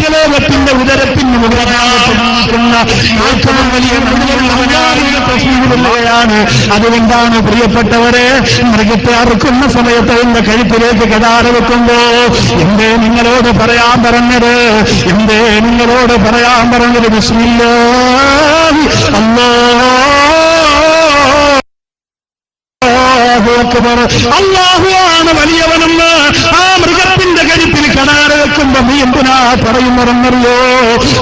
സ്വർഗലോകത്തിന്റെ ഉദരത്തിന് മുകളിലാകുന്ന ഏറ്റവും വലിയ പ്രശ്നങ്ങളുള്ളവയാണ്. അതുകൊണ്ടാണ് പ്രിയപ്പെട്ടവരെ, മൃഗത്തെ അറുക്കുന്ന സമയത്ത് എന്റെ കഴുത്തിലേക്ക് കടാര വെക്കുമ്പോ എന്തേ നിങ്ങളോട് പറയാൻ പറഞ്ഞത്? ബിസ്മില്ലാഹി അല്ലാഹുവാണ് വലിയവനെന്ന് ആ മൃഗത്തിന്റെ കഴുത്തിൽ കടാര വെക്കുമ്പോ നീ എന്തിനാ പറയുന്നറിയോ?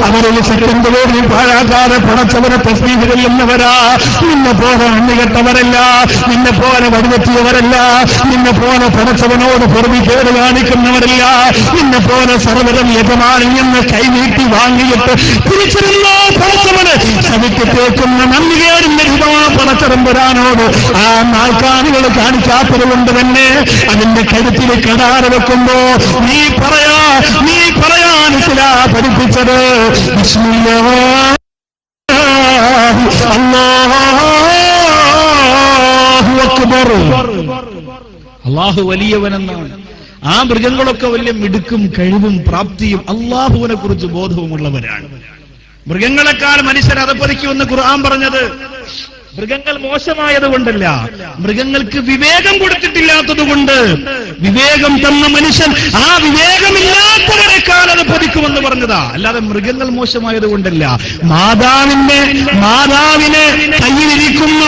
അവരിൽ സെക്കൻഡ് പേരിൽ പാഴാക്കാതെ പടച്ചവരെ തസ്ബീഹ് ചെയ്യുന്നവരാ. നിന്നെ പോലെ അണ്ണികെട്ടവരല്ല, നിന്നെ പോലെ വഴിതെറ്റിയവരല്ല, നിന്നെ പോലെ പടച്ചവനോട് പൊറുതിക്കേട് കാണിക്കുന്നവരല്ല, നിന്നെ പോലെ സർവ്വതം യജമാനിൽ നിന്ന് കൈനീട്ടി വാങ്ങിയിട്ട് തിരിച്ചിരുന്നോ പടച്ചവന് ശവിക്കത്തേക്കുന്ന നന്ദികേടിന്റെ രൂപമാ പടച്ചതമ്പുരാനോട് ആ നാൽക്കാലികൾ കാണിക്കാത്തത് കൊണ്ട് തന്നെ അതിന്റെ കഴുത്തിൽ കടാര വെക്കുമ്പോ നീ പറയാൻ ഇസ്ലാ പഠിപ്പിച്ചത് ബിസ്മില്ലാഹി അല്ലാഹു അക്ബർ. അല്ലാഹു വലിയവനെന്നാണ്. ആ മൃഗങ്ങളൊക്കെ വലിയ മിടുക്കും കഴിവും പ്രാപ്തിയും അല്ലാഹുവിനെ കുറിച്ച് ബോധവുമുള്ളവരാണ്. മൃഗങ്ങളെക്കാൾ മനുഷ്യർ അധപ്പതിക്കുമെന്ന് ഖുർആൻ പറഞ്ഞത് മൃഗങ്ങൾ മോശമായതുകൊണ്ടല്ല, മൃഗങ്ങൾക്ക് വിവേകം കൊടുത്തിട്ടില്ലാത്തതുകൊണ്ട്. വിവേകം തന്ന മനുഷ്യൻ ആ വിവേകമില്ലാത്തവരെക്കാൾ അത് പതിക്കുമെന്ന് പറഞ്ഞതാ, അല്ലാതെ മൃഗങ്ങൾ മോശമായതുകൊണ്ടല്ല. മാതാവിനെ കയ്യിലിരിക്കുന്ന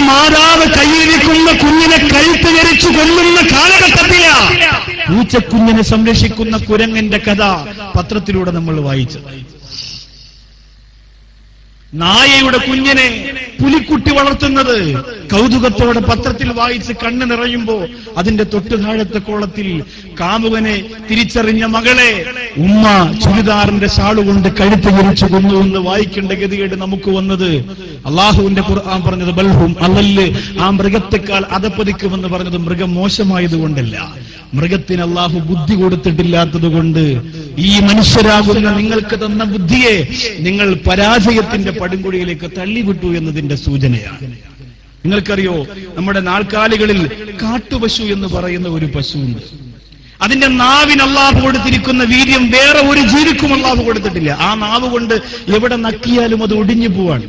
കുഞ്ഞിനെ കഴുത്ത് ധരിച്ചു കൊല്ലുന്ന കാലഘട്ടത്തിലാ പൂച്ചക്കുഞ്ഞിനെ സംരക്ഷിക്കുന്ന കുരങ്ങന്റെ കഥ പത്രത്തിലൂടെ നമ്മൾ വായിച്ചു. നായയുടെ കുഞ്ഞിനെ പുലിക്കുട്ടി വളർത്തുന്നത് കൗതുകത്തോടെ പത്രത്തിൽ വായിച്ച് കണ്ണ് നിറയുമ്പോ അതിന്റെ തൊട്ടുതാഴത്തെ കോളത്തിൽ കാമുകനെ തിരിച്ചറിഞ്ഞ മകളെ ഉമ്മ ചുരിദാറിന്റെ ഷാളുകൊണ്ട് കഴുത്ത് മുറിച്ചു കൊന്നുവെന്ന് വായിക്കേണ്ട ഗതികേട് നമുക്ക് വന്നത്. അള്ളാഹുവിന്റെ ഖുർആൻ പറഞ്ഞത് ബൽഹും അല്ലല് ആ മൃഗത്തെക്കാൾ അധപ്പതിക്കുമെന്ന് പറഞ്ഞത് മൃഗം മോശമായതുകൊണ്ടല്ല, മൃഗത്തിന് അള്ളാഹു ബുദ്ധി കൊടുത്തിട്ടില്ലാത്തത് കൊണ്ട്. ഈ മനുഷ്യരാകുന്ന നിങ്ങൾക്ക് തന്ന ബുദ്ധിയെ നിങ്ങൾ പരാജയത്തിന്റെ പടുങ്കുഴിയിലേക്ക് തള്ളിവിട്ടു എന്നതിന്റെ സൂചനയാണ്. നിങ്ങൾക്കറിയോ, നമ്മുടെ നാൽക്കാലികളിൽ കാട്ടുപശു എന്ന് പറയുന്ന ഒരു പശുവുണ്ട്. അതിന്റെ നാവിന് അള്ളാഹു കൊടുത്തിരിക്കുന്ന വീര്യം വേറെ ഒരു ജീവിക്കും അള്ളാഹു കൊടുത്തിട്ടില്ല. ആ നാവ് കൊണ്ട് എവിടെ നക്കിയാലും അത് ഒടിഞ്ഞു പോവാണ്.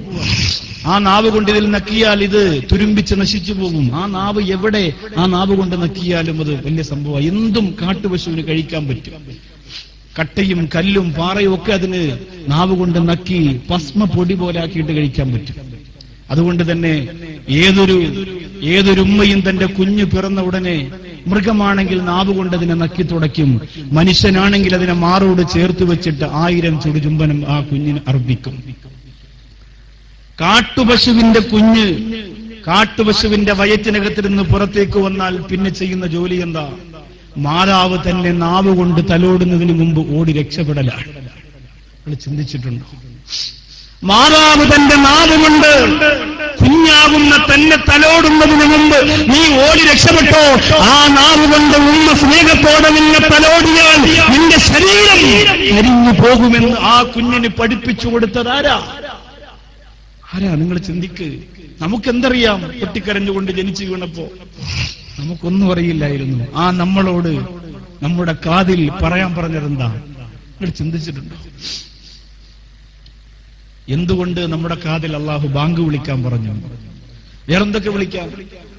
ആ നാവ് കൊണ്ട് ഇതിൽ നക്കിയാൽ ഇത് തുരുമ്പിച്ച് നശിച്ചു പോകും. ആ നാവ് എവിടെ ആ നാവ് കൊണ്ട് നക്കിയാലും അത് വലിയ സംഭവം. എന്തും കാട്ടുപശുവിന് കഴിക്കാൻ പറ്റും. കട്ടയും കല്ലും പാറയും ഒക്കെ അതിന് നാവ് കൊണ്ട് നക്കി ഭസ്മ പൊടി പോലെ ആക്കിയിട്ട് കഴിക്കാൻ പറ്റും. അതുകൊണ്ട് തന്നെ ഏതൊരു ഉമ്മയും തന്റെ കുഞ്ഞു പിറന്ന ഉടനെ മൃഗമാണെങ്കിൽ നാവ് കൊണ്ട് അതിനെ നക്കി തുടയ്ക്കും. മനുഷ്യനാണെങ്കിൽ അതിനെ മാറോട് ചേർത്ത് വെച്ചിട്ട് 1000 ചുടുചുംബനം ആ കുഞ്ഞിന് അർപ്പിക്കും. കാട്ടുപശുവിന്റെ വയറ്റിനകത്തിരുന്ന് പുറത്തേക്ക് വന്നാൽ പിന്നെ ചെയ്യുന്ന ജോലി എന്താ? മാതാവ് തന്നെ നാവ് കൊണ്ട് തലോടുന്നതിന് മുമ്പ് ഓടി രക്ഷപ്പെടലാണ്. നിങ്ങൾ ചിന്തിച്ചിട്ടുണ്ടോ? മാതാവ് തന്റെ നാവ് കൊണ്ട് കുഞ്ഞാകുന്ന തന്നെ തലോടുന്നതിന് മുമ്പ് നീ ഓടി രക്ഷപ്പെട്ടോ? ആ നാവ് കൊണ്ട് ഉമ്മ സ്നേഹത്തോടെ നിന്നെ തലോടിയാൽ നിന്റെ ശരീരം എരിഞ്ഞു പോകുമെന്ന് ആ കുഞ്ഞിന് പഠിപ്പിച്ചു കൊടുത്തതാരാ? നിങ്ങൾ ചിന്തിക്ക്. നമുക്കെന്തറിയാം? പൊട്ടിക്കരഞ്ഞുകൊണ്ട് ജനിച്ചു വീണപ്പോ നമുക്കൊന്നും അറിയില്ലായിരുന്നു. ആ നമ്മളോട് നമ്മുടെ കാതിൽ പറയാൻ പറഞ്ഞതെന്താ? നിങ്ങൾ ചിന്തിച്ചിട്ടുണ്ടോ? എന്തുകൊണ്ട് നമ്മുടെ കാതിൽ അള്ളാഹു ബാങ്ക് വിളിക്കാൻ പറഞ്ഞു? വേറെന്തൊക്കെ വിളിക്കാം?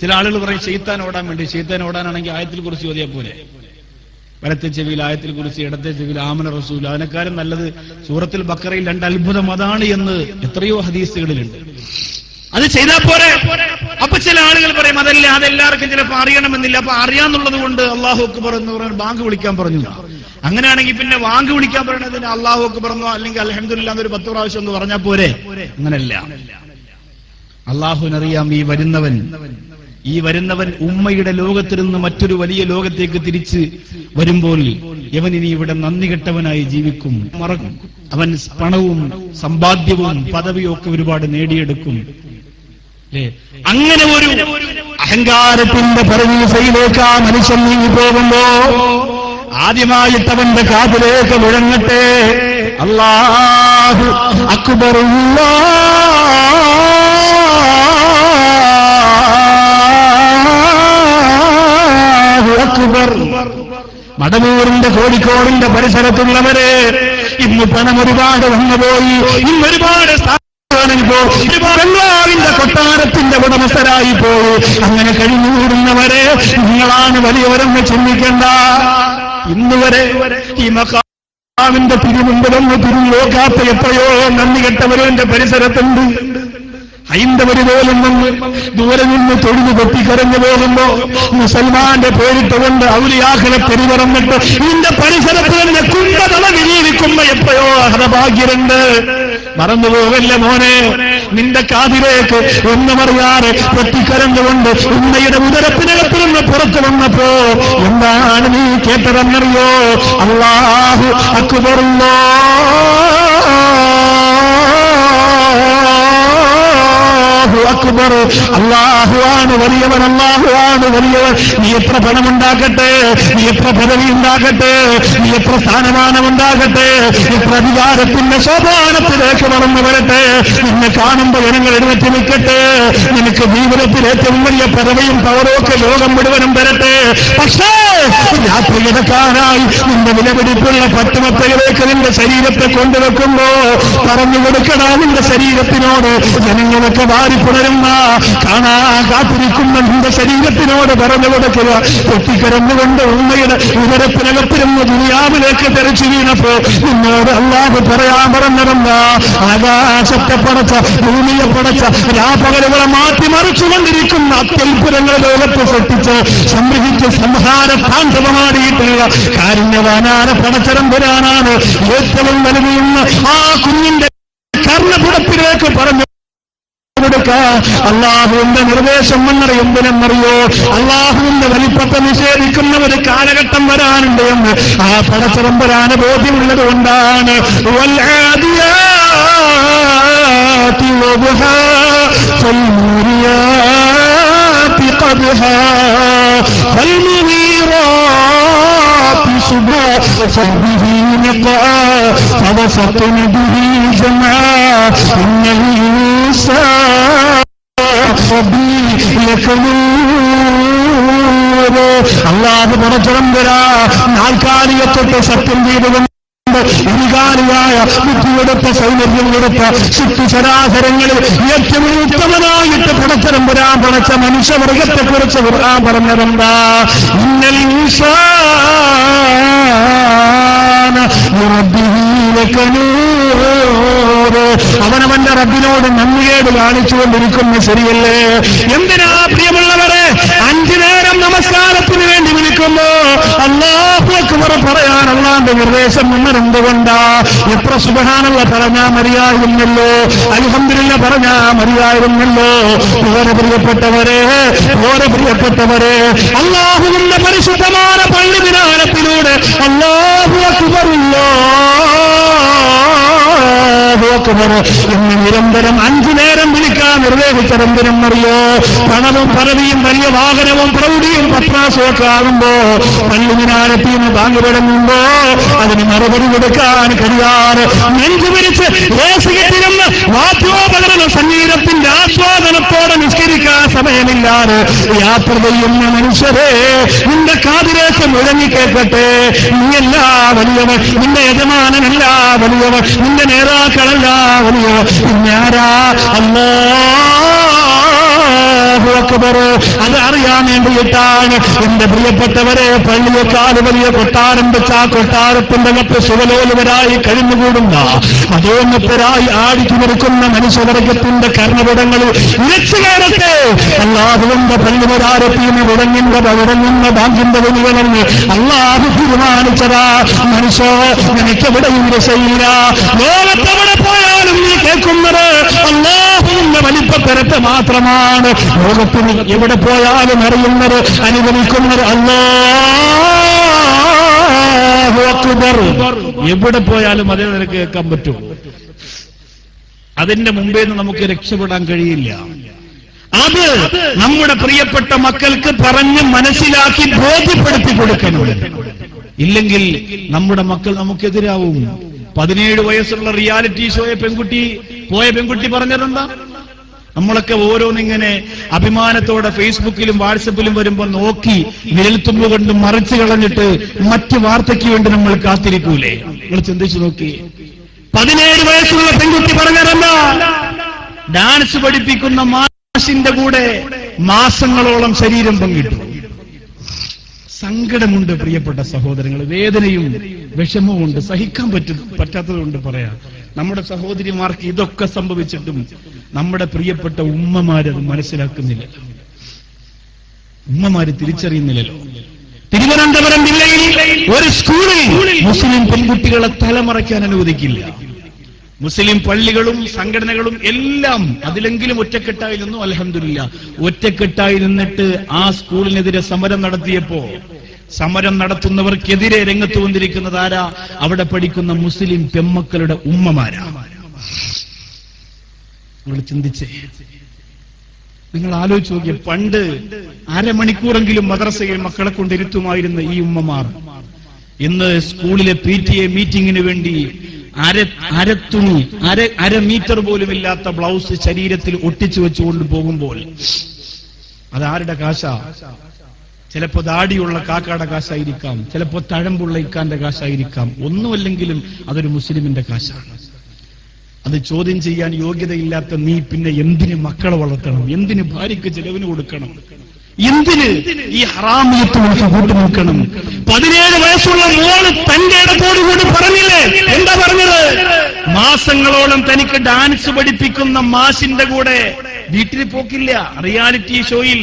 ചില ആളുകൾ പറയും ശൈത്താൻ ഓടാൻ വേണ്ടി. ശൈത്താൻ ഓടാനാണെങ്കിൽ ആയത്തിൽ കുറിച്ച് ഓതിയാ പോലെ. വലത്തെ ചെവിയിൽ ആയത്തിൽ കുറിച്ച്, ഇടത്തെ ചെവിയിൽ ആമന റസൂൽ. അതിനേക്കാളും നല്ലത് സൂറത്തുൽ ബഖറയിൽ 2 അത്ഭുതം അതാണ് എന്ന് എത്രയോ ഹദീസുകളിലുണ്ട്. അത് ചെയ്താൽ പോരെ? അപ്പൊ ചില ആളുകൾ പറയും അതെല്ലാവർക്കും ചിലപ്പോൾ അറിയണമെന്നില്ല. അപ്പൊ അറിയാന്നുള്ളത് കൊണ്ട് അല്ലാഹു അക്ബർ എന്ന് പറഞ്ഞാൽ ബാങ്ക് വിളിക്കാൻ പറഞ്ഞു. അങ്ങനെയാണെങ്കിൽ പിന്നെ ബാങ്ക് വിളിക്കാൻ പറയണതിന് അല്ലാഹു അക്ബർ എന്നോ അല്ലെങ്കിൽ അൽഹംദുലില്ലാഹ് എന്നൊരു 10 പ്രാവശ്യം എന്ന് പറഞ്ഞാൽ പോരെ? അങ്ങനല്ല. അല്ലാഹുവിനറിയാം ഈ വരുന്നവൻ ഉമ്മയുടെ ലോകത്തിൽ നിന്ന് മറ്റൊരു വലിയ ലോകത്തേക്ക് തിരിച്ച് വരുമ്പോൾ ഇവൻ ഇനി ഇവിടെ നന്ദി കെട്ടവനായി ജീവിക്കും, മറക്കും. അവൻ പണവും സമ്പാദ്യവും പദവിയും ഒക്കെ ഒരുപാട് നേടിയെടുക്കും. അങ്ങനെ ഒരു അഹങ്കാരത്തിന്റെ പരവീസയിലേക്ക് ആ മനുഷ്യൻ നീങ്ങി പോകുമ്പോ ആദ്യമായിട്ട് അവന്റെ കാതിലേക്ക് മുഴങ്ങട്ടെ അല്ലാഹു അക്ബർ, അല്ലാഹു അക്ബർ. മടവൂരിന്റെ കോഴിക്കോടിന്റെ പരിസരത്തുള്ളവരെ, ഇന്ന് പണം ഒരുപാട് വന്നുപോയി, ഇന്ന് ഒരുപാട് ബംഗ്ലാവിന്റെ കൊട്ടാരത്തിന്റെ ഉടമസ്ഥരായി പോയി. അങ്ങനെ കഴിഞ്ഞുകൂടുന്നവരെ നിങ്ങളാണ് വലിയവരെന്ന് ചിന്തിക്കേണ്ട. ഇന്നുവരെ ഈ മഖാമിന്റെ തിരുമുമ്പിലൊന്ന് തിരിഞ്ഞോക്കാത്ത എത്രയോ നന്ദി കെട്ടവരും എന്റെ പരിസരത്തുണ്ട്. ഹൈന്ദവര് പോലും വന്ന് ദൂരെ നിന്ന് തൊഴുതു പൊട്ടിക്കരഞ്ഞു പോകുമ്പോ മുസൽമാന്റെ പേരിട്ടുകൊണ്ട് ഔലിയാക്കളെ പെരുവറന്നിട്ട് ഇതിന്റെ പരിസരത്ത് തന്നെ കുംഭതള വിജീവിക്കുമ്പോ എപ്പോഴോ ഹതഭാഗ്യരുണ്ട്. മറന്നുപോകല്ല മോനെ, നിന്റെ കാതിലേക്ക് ഒന്നുമറിയാതെ പൊട്ടിക്കരഞ്ഞുകൊണ്ട് ഉമ്മയുടെ ഉദരത്തിനകത്ത് നിന്ന് പുറത്തു വന്നപ്പോ എന്താണ് നീ കേട്ടതെന്നറിയോ? അല്ലാഹു അക്ബർ, അക്ബർ, അല്ലാഹുവാണ് വലിയവൻ, അല്ലാഹുവാണ് വലിയവൻ. നീ എത്ര പണമുണ്ടാക്കട്ടെ, നീ എത്ര പദവി ഉണ്ടാകട്ടെ, നീ എത്ര സ്ഥാനമാനം ഉണ്ടാകട്ടെ, എത്ര അധികാരത്തിന്റെ സോപാനത്തിലേക്ക് വളർന്നു വരട്ടെ, നിന്നെ കാണുമ്പോൾ ജനങ്ങൾ എഴുന്നേറ്റ് നിൽക്കട്ടെ, നിനക്ക് ജീവിതത്തിൽ ഏറ്റവും വലിയ പദവിയും പവറൊക്കെ ലോകം മുഴുവനും വരട്ടെ. പക്ഷേ യാത്ര കിടക്കാനായി നിന്റെ വിലപിടിപ്പുള്ള പട്ടുമത്തയിലേക്ക് നിന്റെ ശരീരത്തെ കൊണ്ടുവെക്കുമ്പോ പറഞ്ഞു കൊടുക്കണ നിന്റെ ശരീരത്തിനോട് ജനങ്ങളൊക്കെ വാരിപ്പുണരുന്ന കാണാ കാത്തിരിക്കുന്ന നിന്റെ ശരീരത്തിനോട് പറഞ്ഞു കൊടുക്കുക. പൊട്ടിക്കരന്നുകൊണ്ട് ഉമ്മയുടെ ഉദരത്തിനകത്തിരുന്ന് ദുനിയാവിലേക്ക് തെറിച്ചു വീണപ്പോ നിന്നോട് അല്ലാഹു പറയാൻ പറഞ്ഞതെന്താ? ആകാശത്തെ പടച്ച, ഭൂമിയെ പടച്ച, രാപകലുകളെ മാറ്റിമറിച്ചുകൊണ്ടിരിക്കുന്ന അത്യത്ഭുതങ്ങൾ ലോകത്ത് സൃഷ്ടിച്ച് സംരക്ഷിച്ച് സംഹാര താണ്ഡവമാടിയിട്ടുള്ള കാരുണ്യവാനാന പടച്ചരമ്പുരാനാണ് ഏറ്റവും വലുതെന്ന ആ കുഞ്ഞിന്റെ കർണപുടത്തിലേക്ക് പറഞ്ഞു കൊടുക്ക. അള്ളാഹുവിന്റെ നിർദ്ദേശം എന്തിനെന്നറിയോ? അള്ളാഹുവിന്റെ വലിപ്പത്തെ നിഷേധിക്കുന്ന ഒരു കാലഘട്ടം വരാനുണ്ട് എന്ന് ആ പടച്ചറമ്പരാന് ബോധ്യമുള്ളത് കൊണ്ടാണ്. فوسطن به جمعا إن الإنسان അല്ലാഹു പടച്ചറമ്പരാ നാൽക്കാലികത്തൊട്ട് സത്യം ചെയ്തുകൊണ്ട് വികാരിയായ ബുദ്ധിയെടുത്ത സൗന്ദര്യമെടുത്ത ശുദ്ധിശരാധരങ്ങളിൽ ഏറ്റവും ഉത്തമനായിട്ട് പടച്ചറമ്പരാൻ പടച്ച മനുഷ്യവർഗത്തെ കുറിച്ച് ഖുർആൻ പറഞ്ഞതെന്താ? ഇന്നൽ ഇൻസാന ലിറബ്ബിഹി ലകനൂർ. അവനവന്റെ റബ്ബിനോട് നന്ദികേട് കാണിച്ചുകൊണ്ടിരിക്കുന്ന ശരിയല്ലേ? എന്തിനാ പ്രിയമുള്ളവരെ 5 നേരം നമസ്കാരത്തിന് വേണ്ടി വിളിക്കുമ്പോ അല്ലാഹു അക്ബർ പറയാൻ അല്ലാഹുവിന്റെ നിർദ്ദേശം എന്തുകൊണ്ടാ? എത്ര സുബ്ഹാനല്ലാഹ് പറഞ്ഞാ മതിയായിരുന്നല്ലോ, അൽഹംദുലില്ലാഹ് പറഞ്ഞാ മതിയായിരുന്നല്ലോ. ഓരോ പ്രിയപ്പെട്ടവരെ അല്ലാഹുവിന്റെ പരിശുദ്ധമായ പള്ളി വിധാനത്തിലൂടെ അല്ലാഹു അക്ബർ എന്ന് നിരന്തരം 5 നേരം വിളിക്കാൻ നിർദ്ദേശിച്ചതെന്തിനെന്നറിയോ? പണവും പദവിയും വലിയ വാഹനവും പ്രൗഢിയും പത്രാസുമൊക്കെ ആകുമ്പോ പള്ളിമിനാരത്തിൽ നിന്ന് ബാങ്ക് തുടങ്ങുമ്പോ അതിന് മറുപടി കൊടുക്കാൻ കഴിയാറ് നെഞ്ചുപിരിച്ച് ദേശകെട്ടിരുന്ന് വാദ്യോപകരണ സംഗീതത്തിന്റെ ആസ്വാദനത്തോടെ നിഷ്കരിക്കാൻ സമയമില്ലാതെ യാത്ര ചെയ്യുന്ന മനുഷ്യരെ നിന്റെ കാതിലേക്ക് മുഴങ്ങിക്കേൾക്കട്ടെ. നീയല്ല വലിയവൻ, നിന്റെ യജമാനനല്ല വലിയവൻ, നിന്റെ നേതാക്കളല്ല വലിയവൻ. ഞാരാ? അല്ലാഹു അക്ബർ. അത് അറിയാൻ വേണ്ടിയിട്ടാണ് എന്റെ പ്രിയപ്പെട്ടവരെ പള്ളിയേക്കാൾ വലിയ കൊട്ടാരം വെച്ച ആ കൊട്ടാരത്തിന്റെ മറ്റ് സുഖലോലുവരായി കഴിഞ്ഞുകൂടുന്ന അതോന്നത്തരായി ആടിച്ചു നിൽക്കുന്ന മനുഷ്യവർഗത്തിന്റെ കർണപടങ്ങളിൽ ഉരച്ചു കയറട്ടെ. അല്ലാഹുവിന്റെ പള്ളിവരാരത്തിന് ഉടങ്ങുന്ന ബാങ്കിന്റെ വിളികളെന്ന് അല്ലാഹു തീരുമാനിച്ചതാ. മനുഷ്യ നിനക്കെവിടെയും രസയില്ല. ലോകത്തെവിടെ പോയാലും നീ കേൾക്കുന്നത് അല്ലാഹുവിന്റെ വലിപ്പത്തരത്തെ മാത്രമാണ്. ലോകത്തിന് എവിടെ പോയാലും അറിയുന്നത് അനുഭവിക്കുന്നത് അല്ലാഹു അക്ബർ. എവിടെ പോയാലും അതേ നിനക്ക് കേൾക്കാൻ പറ്റും. അതിന്റെ മുമ്പേ നമുക്ക് രക്ഷപ്പെടാൻ കഴിയില്ല. അത് നമ്മുടെ പ്രിയപ്പെട്ട മക്കൾക്ക് പറഞ്ഞ് മനസ്സിലാക്കി ബോധ്യപ്പെടുത്തി കൊടുക്കണം. ഇല്ലെങ്കിൽ നമ്മുടെ മക്കൾ നമുക്കെതിരാവും. 17 വയസ്സുള്ള റിയാലിറ്റി ഷോയെ പെൺകുട്ടി പറഞ്ഞതെന്താ? നമ്മളൊക്കെ ഓരോന്നിങ്ങനെ അഭിമാനത്തോടെ ഫേസ്ബുക്കിലും വാട്സപ്പിലും വരുമ്പോൾ നോക്കി വിരൽത്തുമ്പ് കൊണ്ട് മറിച്ചു കളഞ്ഞിട്ട് മറ്റു വാർത്തയ്ക്ക് വേണ്ടി നമ്മൾ കാത്തിരിക്കൂലേ? നിങ്ങൾ ചിന്തിച്ചു നോക്കി. 17 വയസ്സുള്ള പെൺകുട്ടി പറഞ്ഞതല്ല, ഡാൻസ് പഠിപ്പിക്കുന്ന മാഷിന്റെ കൂടെ മാസങ്ങളോളം ശരീരം പങ്കിട്ടു. സങ്കടമുണ്ട് പ്രിയപ്പെട്ട സഹോദരങ്ങൾ, വേദനയും വിഷമവും ഉണ്ട്, സഹിക്കാൻ പറ്റാത്തതുകൊണ്ട് പറയാം. നമ്മുടെ സഹോദരിമാർക്ക് ഇതൊക്കെ സംഭവിച്ചിട്ടും നമ്മുടെ പ്രിയപ്പെട്ട ഉമ്മമാരത് മനസ്സിലാക്കുന്നില്ല, ഉമ്മമാര് തിരിച്ചറിയുന്നില്ലല്ലോ. തിരുവനന്തപുരം ജില്ലയിൽ ഒരു സ്കൂളിൽ മുസ്ലിം പെൺകുട്ടികളെ തലമറയ്ക്കാൻ അനുവദിക്കില്ല. മുസ്ലിം പള്ളികളും സംഘടനകളും എല്ലാം അതിലെങ്കിലും ഒറ്റക്കെട്ടായി നിന്നു. അൽഹംദുലില്ലാ, ഒറ്റക്കെട്ടായി നിന്നിട്ട് ആ സ്കൂളിനെതിരെ സമരം നടത്തിയപ്പോ സമരം നടത്തുന്നവർക്കെതിരെ രംഗത്ത് വന്നിരിക്കുന്നത് ആരാ? അവിടെ പഠിക്കുന്ന മുസ്ലിം പെമ്മക്കളുടെ ഉമ്മമാരാ. നിങ്ങൾ ചിന്തിച്ചേ, നിങ്ങൾ ആലോചിച്ച് നോക്കിയ, പണ്ട് അരമണിക്കൂറെങ്കിലും മദ്രസയിൽ മക്കളെ കൊണ്ടിരുത്തുമായിരുന്ന ഈ ഉമ്മമാർ ഇന്ന് സ്കൂളിലെ PTA മീറ്റിംഗിന് വേണ്ടി അരത്തുണി, അര മീറ്റർ പോലും ഇല്ലാത്ത ബ്ലൗസ് ശരീരത്തിൽ ഒട്ടിച്ചു വെച്ചുകൊണ്ട് പോകുമ്പോൾ അതാരുടെ കാശാ? ചിലപ്പോ ദാടിയുള്ള കാക്കയുടെ കാശായിരിക്കാം, ചിലപ്പോ തഴമ്പുള്ള ഇക്കാന്റെ കാശായിരിക്കാം. ഒന്നുമല്ലെങ്കിലും അതൊരു മുസ്ലിമിന്റെ കാശാണ്. അത് ചോദ്യം ചെയ്യാൻ യോഗ്യതയില്ലാത്ത നീ പിന്നെ എന്തിന് മക്കളെ വളർത്തണം? എന്തിന് ഭാര്യയ്ക്ക് ചെലവിന് കൊടുക്കണം? എന്തിന് ഈ ഹറാമിയത്തുകൊണ്ട് കൂട്ടുനിൽക്കണം? 17 വയസ്സുള്ള മോള് തന്റെ ഇടത്തോടുകൂടി പറഞ്ഞില്ലേ? എന്താ പറഞ്ഞത്? മാസങ്ങളോളം തനിക്ക് ഡാൻസ് പഠിപ്പിക്കുന്ന മാഷിന്റെ കൂടെ വീട്ടിൽ പോക്കില്ല. റിയാലിറ്റി ഷോയിൽ,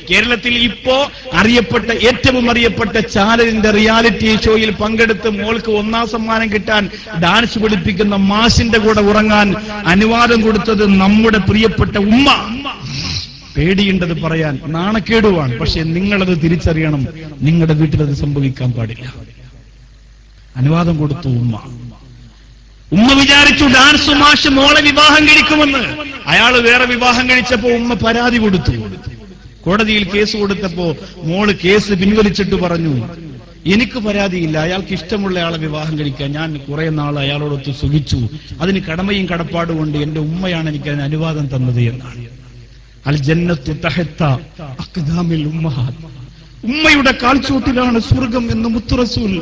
കേരളത്തിൽ ഇപ്പോ അറിയപ്പെട്ട ഏറ്റവും അറിയപ്പെട്ട ചാനലിന്റെ റിയാലിറ്റി ഷോയിൽ പങ്കെടുത്ത് മോൾക്ക് 1ാം സമ്മാനം കിട്ടാൻ ഡാൻസ് പഠിപ്പിക്കുന്ന മാഷിന്റെ കൂടെ ഉറങ്ങാൻ അനുവാദം കൊടുത്തത് നമ്മുടെ പ്രിയപ്പെട്ട ഉമ്മ. പേടിയുണ്ടത് പറയാൻ, നാണക്കേടുവാണ്. പക്ഷെ നിങ്ങളത് തിരിച്ചറിയണം, നിങ്ങളുടെ വീട്ടിലത് സംഭവിക്കാൻ പാടില്ല. അനുവാദം കൊടുത്തു ഉമ്മ. ഉമ്മ വിചാരിച്ചു ഡാൻസ് മാഷ് മോളെ വിവാഹം കഴിക്കുമെന്ന്. അയാള് വേറെ വിവാഹം കഴിച്ചപ്പോ ഉമ്മ പരാതി കൊടുത്തു. കോടതിയിൽ കേസ് കൊടുത്തപ്പോ മോള് കേസ് പിൻവലിച്ചിട്ട് പറഞ്ഞു, എനിക്ക് പരാതിയില്ല, അയാൾക്ക് ഇഷ്ടമുള്ള ആളെ വിവാഹം കഴിക്കാൻ ഞാൻ കുറെ നാൾ അയാളോടൊത്ത് സുഖിച്ചു, അതിന് കടമയും കടപ്പാടും കൊണ്ട് എന്റെ ഉമ്മയാണ് എനിക്ക് അതിന് അനുവാദം തന്നത് എന്നാണ്. അൽ ജന്നത്തു തഹത്ത അഖ്ദാമിൽ ഉമ്മഹാത്ത്, ഉമ്മയുടെ കാൽച്ചോട്ടിലാണ് സ്വർഗം എന്ന് മുത്ത് റസൂൽ